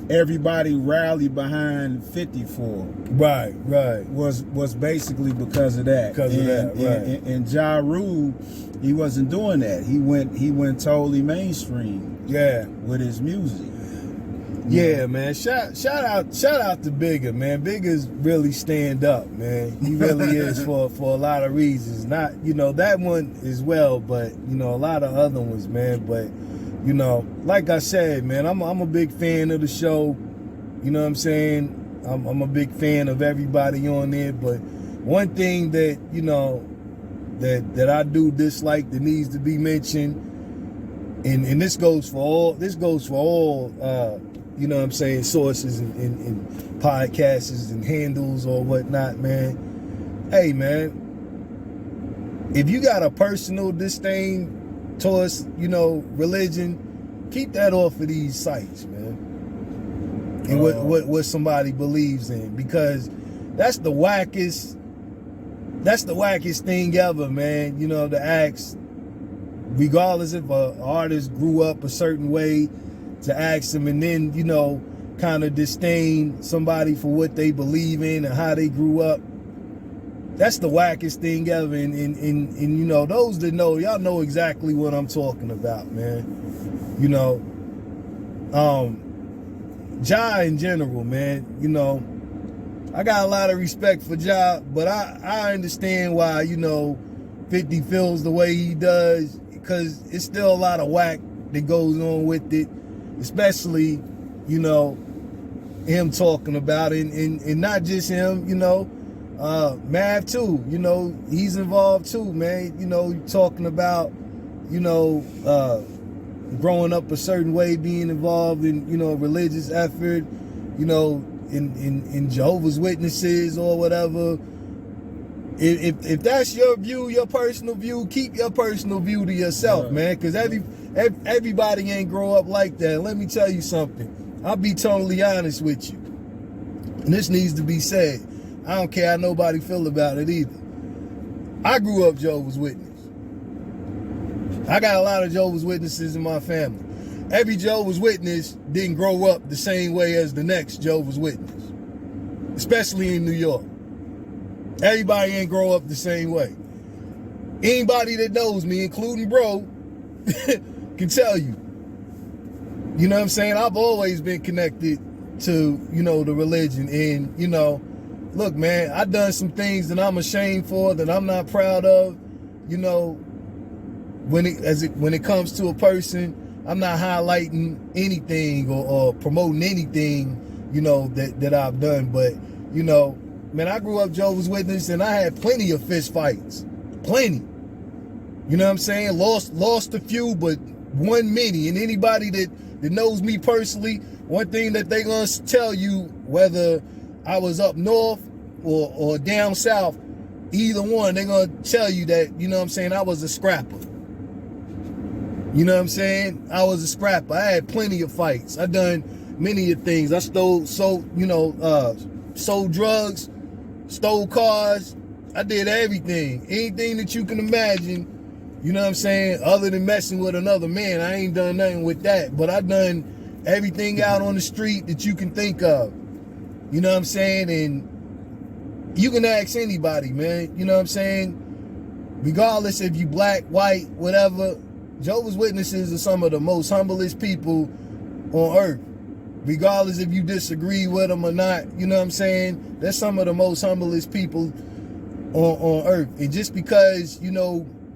everybody rallied behind 50 for. Right. Was basically because of that. And Ja Rule, he wasn't doing that. He went totally mainstream. Yeah. With his music. Yeah, man. Shout out to Bigger, man. Bigger's really stand up, man. He really is for a lot of reasons. Not, that one as well, but a lot of other ones, man. But like I said, man, I'm a big fan of the show. You know what I'm saying? I'm a big fan of everybody on there. But one thing that that I do dislike that needs to be mentioned, and this goes for all you know what I'm saying, sources and podcasts and handles or whatnot, man. Hey, man, if you got a personal disdain towards, religion, keep that off of these sites, man. And what somebody believes in, because that's the wackest thing ever, man. To ask, regardless if an artist grew up a certain way, to ask them and then, kind of disdain somebody for what they believe in and how they grew up. That's the wackest thing ever. And those that know, y'all know exactly what I'm talking about, man. Ja in general, man, I got a lot of respect for Ja, but I understand why, 50 feels the way he does, because it's still a lot of whack that goes on with it. Especially, him talking about it, and not just him, Mav too, he's involved too, man. Talking about, growing up a certain way, being involved in, religious effort, in Jehovah's Witnesses or whatever. If that's your view, your personal view, keep your personal view to yourself, man, because everybody ain't grow up like that. Let me tell you something. I'll be totally honest with you. And this needs to be said. I don't care how nobody feel about it either. I grew up Jehovah's Witness. I got a lot of Jehovah's Witnesses in my family. Every Jehovah's Witness didn't grow up the same way as the next Jehovah's Witness. Especially in New York. Everybody ain't grow up the same way. Anybody that knows me, including bro, can tell you. You know what I'm saying? I've always been connected to, the religion. And, look, man, I done some things that I'm ashamed for, that I'm not proud of. When it comes to a person, I'm not highlighting anything or promoting anything, that I've done. But, man, I grew up Jehovah's Witness, and I had plenty of fist fights. Plenty. You know what I'm saying? Lost a few, but won many. And anybody that knows me personally, one thing that they gonna tell you, whether I was up north or down south, either one, they gonna tell you that, I was a scrapper. You know what I'm saying? I was a scrapper. I had plenty of fights. I done many of things. I sold drugs, stole cars. I did everything. Anything that you can imagine, you know what I'm saying? Other than messing with another man, I ain't done nothing with that. But I done everything out on the street that you can think of. You know what I'm saying? And you can ask anybody, man. You know what I'm saying? Regardless if you black, white, whatever, Jehovah's Witnesses are some of the most humblest people on earth. Regardless if you disagree with them or not, you know what I'm saying? They're some of the most humblest people on earth. And just because,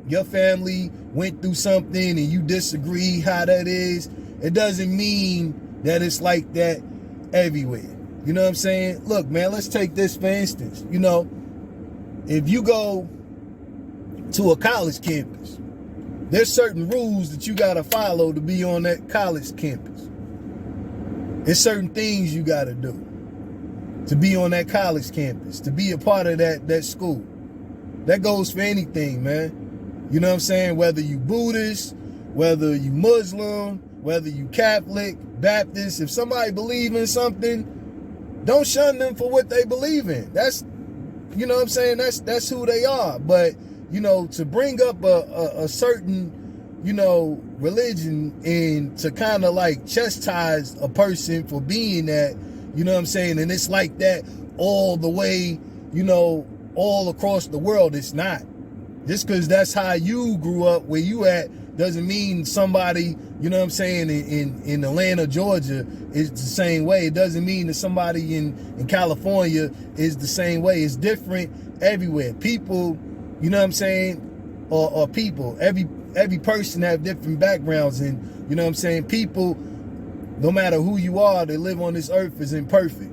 your family went through something and you disagree how that is, it doesn't mean that it's like that everywhere. You know what I'm saying? Look, man, let's take this for instance. If you go to a college campus, there's certain rules that you got to follow to be on that college campus. There's certain things you got to do to be on that college campus, to be a part of that school. That goes for anything, man. You know what I'm saying? Whether you Buddhist, whether you Muslim, whether you Catholic, Baptist, if somebody believe in something, don't shun them for what they believe in. That's, you know what I'm saying? That's who they are. But, you know, to bring up a certain, you know, religion and to kind of like chastise a person for being that, you know what I'm saying? And it's like that all the way, you know, all across the world. It's not. Just because that's how you grew up where you at doesn't mean somebody, you know what I'm saying, in Atlanta, Georgia is the same way. It doesn't mean that somebody in California is the same way. It's different everywhere. People, you know what I'm saying, or people. Every person have different backgrounds, and you know what I'm saying, people, no matter who you are, that live on this earth is imperfect.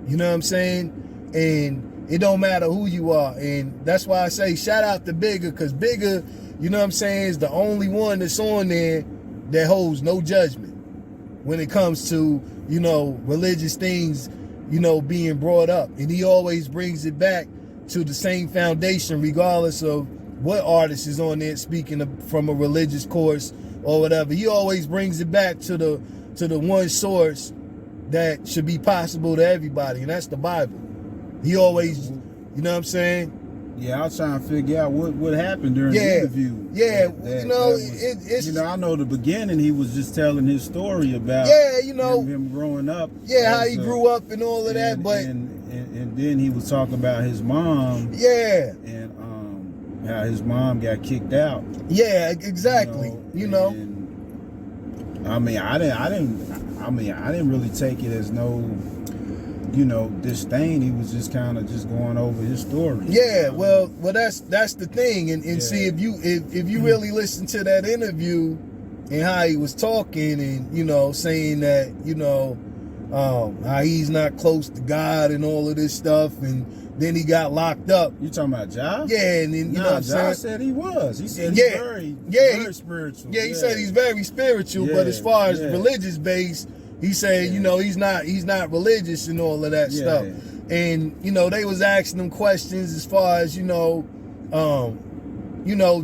You know what I'm saying? And it don't matter who you are. And that's why I say shout out to Bigger, because Bigger, you know what I'm saying, is the only one that's on there that holds no judgment when it comes to, you know, religious things, you know, being brought up. And he always brings it back to the same foundation, regardless of what artist is on there speaking from a religious course or whatever. He always brings it back to the one source that should be possible to everybody, and that's the Bible. He always, you know what I'm saying? Yeah, I was trying to figure out what happened during the interview. Yeah, you know, it's... You know, I know the beginning, he was just telling his story about you know, him growing up. Yeah, how he grew up and all of that, but... And then he was talking about his mom. Yeah. And how his mom got kicked out. Yeah, exactly. You know. I mean, I didn't really take it as no, you know, disdain. He was just kind of just going over his story. Yeah, well, that's the thing, and see, if you really listen to that interview and how he was talking, and you know, saying that, you know, how he's not close to God and all of this stuff, and then he got locked up. You talking about Ja? Yeah, and then, you know what I'm saying? Ja said he was. He said he's very spiritual. Yeah, he said he's very spiritual, but as far as religious based, he said, you know, he's not religious and all of that stuff. And, you know, they was asking him questions as far as, you know,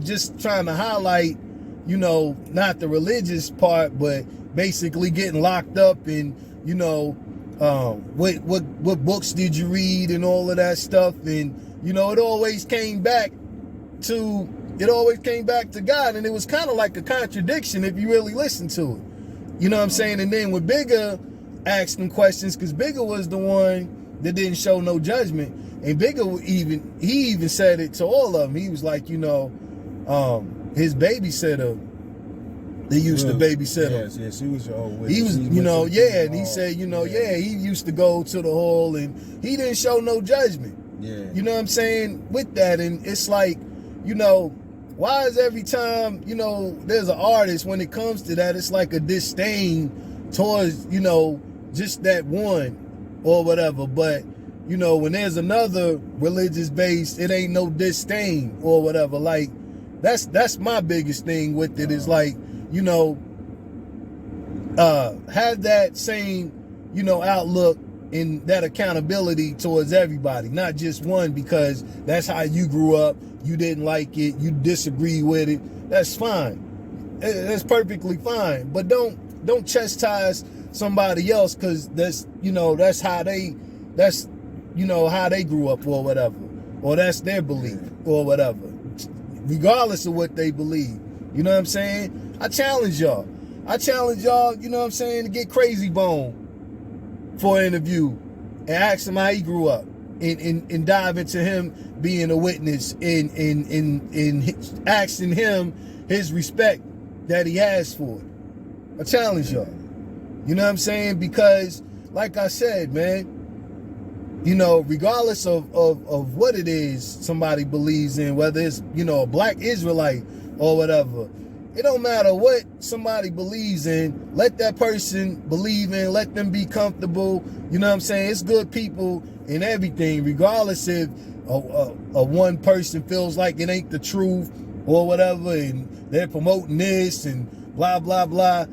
just trying to highlight, you know, not the religious part, but basically getting locked up and, you know, what books did you read and all of that stuff. And, you know, it always came back to God, and it was kind of like a contradiction if you really listen to it. You know what I'm saying? And then when Bigger asked him questions, because Bigger was the one that didn't show no judgment, and Bigger even said it to all of them. He was like, you know, his babysitter, they used to babysit him. Yes, he was your old witness. He was, you know, and he said, you know, he used to go to the hall, and he didn't show no judgment. Yeah. You know what I'm saying? With that, and it's like, you know, why is every time, you know, there's an artist, when it comes to that, it's like a disdain towards, you know, just that one or whatever. But, you know, when there's another religious base, it ain't no disdain or whatever. Like, that's my biggest thing with it, is like, you know, have that same, you know, outlook and that accountability towards everybody, not just one, because that's how you grew up, you didn't like it, you disagree with it. That's fine. That's perfectly fine. But don't chastise somebody else, because that's, you know, that's how they grew up or whatever, or that's their belief or whatever, regardless of what they believe. You know what I'm saying? I challenge y'all, you know what I'm saying, to get Crazy Bone for an interview and ask him how he grew up, and dive into him being a witness, and asking him his respect that he has for it. I challenge y'all. You know what I'm saying? Because, like I said, man, you know, regardless of what it is somebody believes in, whether it's, you know, a black Israelite or whatever, it don't matter what somebody believes in. Let that person believe in, let them be comfortable. You know what I'm saying? It's good people in everything, regardless if a one person feels like it ain't the truth or whatever, and they're promoting this and blah, blah, blah.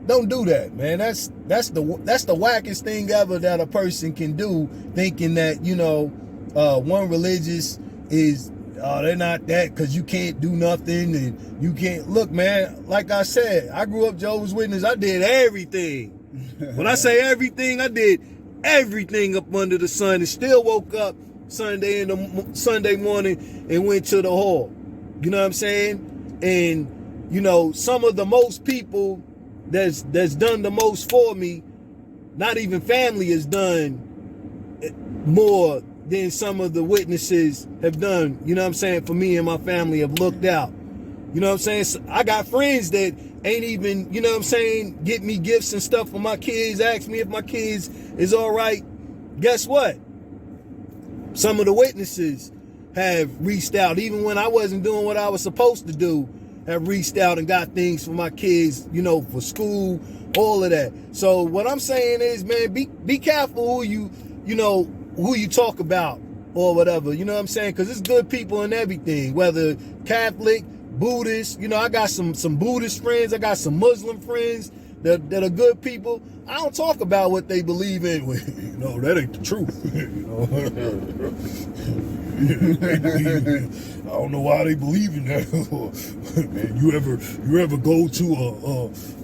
Don't do that, man. That's the wackest thing ever that a person can do, thinking that, you know, one religious is, they're not that, because you can't do nothing, and you can't. Look, man, like I said, I grew up Jehovah's Witness. I did everything. When I say everything, I did everything up under the sun and still woke up Sunday morning and went to the hall. You know what I'm saying? And, you know, some of the most people that's done the most for me, not even family has done more than some of the witnesses have done, you know what I'm saying, for me and my family have looked out. You know what I'm saying? So I got friends that ain't even, you know what I'm saying, get me gifts and stuff for my kids, ask me if my kids is all right. Guess what? Some of the witnesses have reached out, even when I wasn't doing what I was supposed to do, have reached out and got things for my kids, you know, for school, all of that. So what I'm saying is, man, be careful who you talk about or whatever, you know what I'm saying? Because it's good people in everything, whether Catholic, Buddhist, you know, I got some Buddhist friends, I got some Muslim friends that are good people. I don't talk about what they believe in. You know, that ain't the truth. You know? I don't know why they believe in that. Man, you ever go to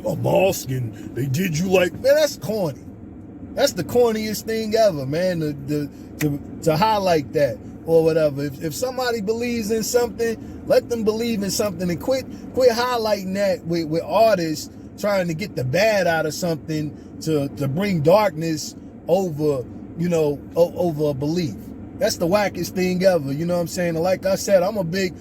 a mosque and they did you like, man, that's corny. That's the corniest thing ever, man, to highlight that or whatever. If somebody believes in something, let them believe in something and quit highlighting that with artists trying to get the bad out of something to bring darkness over, you know, over a belief. That's the wackest thing ever, you know what I'm saying? And like I said, I'm a big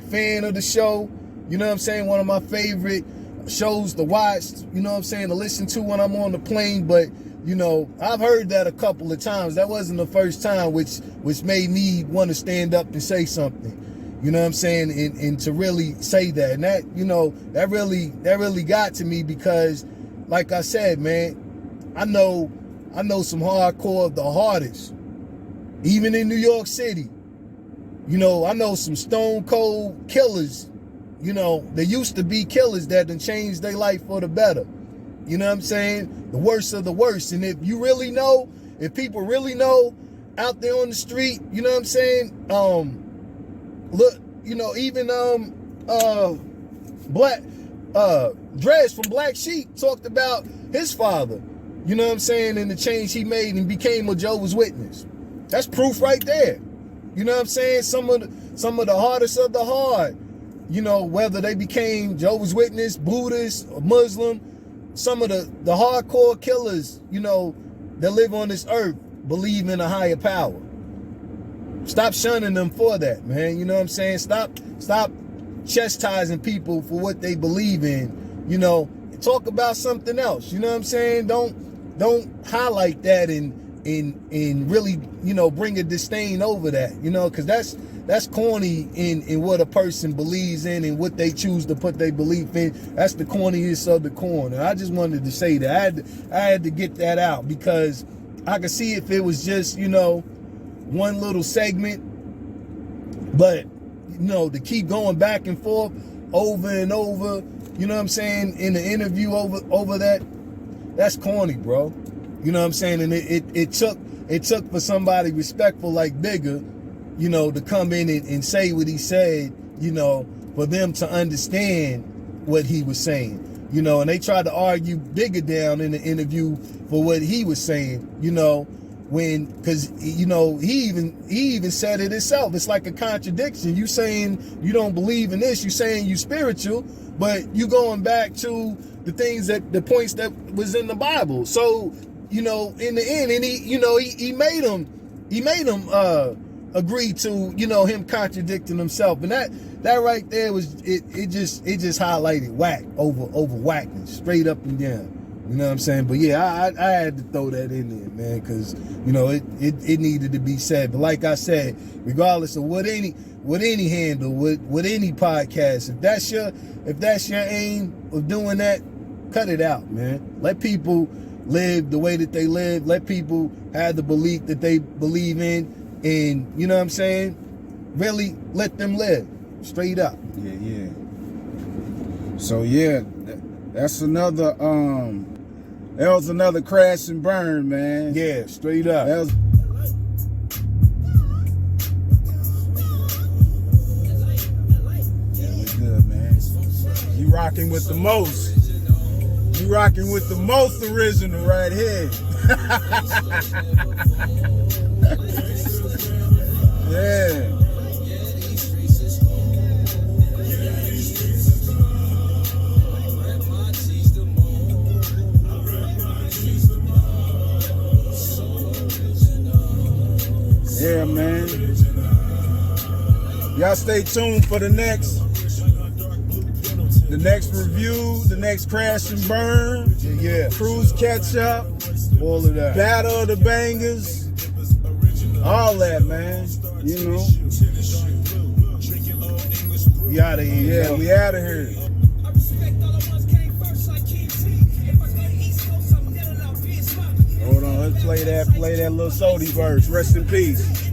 fan of the show. You know what I'm saying? One of my favorite shows to watch, you know what I'm saying, to listen to when I'm on the plane. But you know, I've heard that a couple of times. That wasn't the first time, which made me want to stand up and say something. You know what I'm saying? And to really say that. And that, you know, that really got to me because, like I said, man, I know some hardcore of the hardest. Even in New York City. You know, I know some stone cold killers, you know, they used to be killers that done changed their life for the better. You know what I'm saying? The worst of the worst. And if you really know, if people really know out there on the street, you know what I'm saying? Look, you know, even Dres from Black Sheep talked about his father, you know what I'm saying, and the change he made and became a Jehovah's Witness. That's proof right there. You know what I'm saying? Some of the hardest of the hard, you know, whether they became Jehovah's Witness, Buddhist, or Muslim, some of the hardcore killers, you know, that live on this earth believe in a higher power. Stop shunning them for that, man. You know what I'm saying? Stop chastising people for what they believe in. You know, talk about something else. You know what I'm saying? Don't highlight that and really, you know, bring a disdain over that. You know, because that's corny in what a person believes in and what they choose to put their belief in. That's the corniest of the corn. And I just wanted to say that. I had to get that out because I could see if it was just, you know, one little segment, but, you know, to keep going back and forth over and over, you know what I'm saying, in the interview over that's corny, bro. You know what I'm saying? And it took for somebody respectful like Bigger, you know, to come in and say what he said, you know, for them to understand what he was saying. You know, and they tried to argue Bigger down in the interview for what he was saying, you know, because, you know, he even said it himself. It's like a contradiction. You saying you don't believe in this, you saying you spiritual, but you going back to the points that was in the Bible. So, you know, in the end, and he made him agree to, you know, him contradicting himself. And that right there was it just highlighted whack over whackness, straight up and down. You know what I'm saying? But yeah, I had to throw that in there, man, because, you know, it needed to be said. But like I said, regardless of what any handle, with any podcast, if that's your aim of doing that, cut it out, man. Let people live the way that they live. Let people have the belief that they believe in, and, you know what I'm saying, really let them live straight up. Yeah. So yeah, that's another that was another crash and burn, man. Yeah, straight up. That was good, man. You rocking with the most. You rocking with the most original right here. Yeah. Yeah, man. Y'all stay tuned for the next review, the next Crash and Burn. Yeah. Kruze catch up. All of that. Battle of the Bangers. All that, man. You know. We out of here. Yeah, we out of here. Hold on, let's play that little Sody verse. Rest in peace.